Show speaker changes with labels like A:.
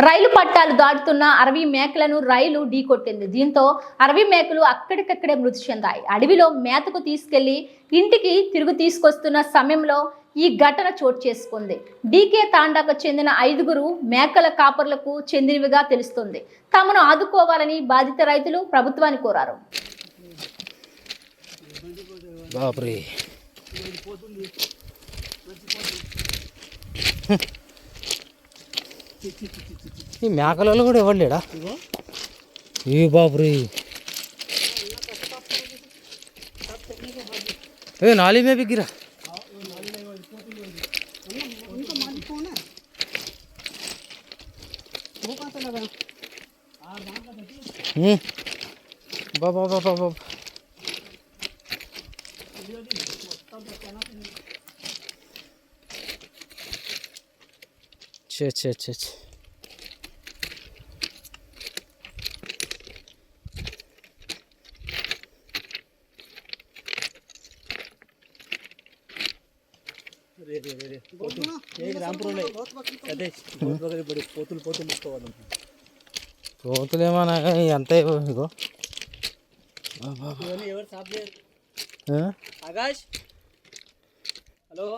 A: రైలు పట్టాలు దాటుతున్న 60 మేకలను రైలు ఢీకొట్టింది. దీంతో 60 మేకలు అక్కడికక్కడే మృతి చెందాయి. అడవిలో మేతకు తీసుకెళ్లి ఇంటికి తిరుగు తీసుకొస్తున్న సమయంలో ఈ ఘటన చోటు చేసుకుంది. డీకే తాండాకు చెందిన 5గురు మేకల కాపర్లకు చెందినవిగా తెలుస్తుంది. తమను ఆదుకోవాలని బాధిత రైతులు ప్రభుత్వాన్ని కోరారు.
B: ఈ మేకలలో కూడా ఎవరు లేడా? ఏ బాబురే, ఏ నాలి మే బిగిరా బాబా బాబా బాబా ఛే ఛే ఛే ఛే. పోతులేమన్నా ఎంత ఇగో
C: ఆకాష్, హలో.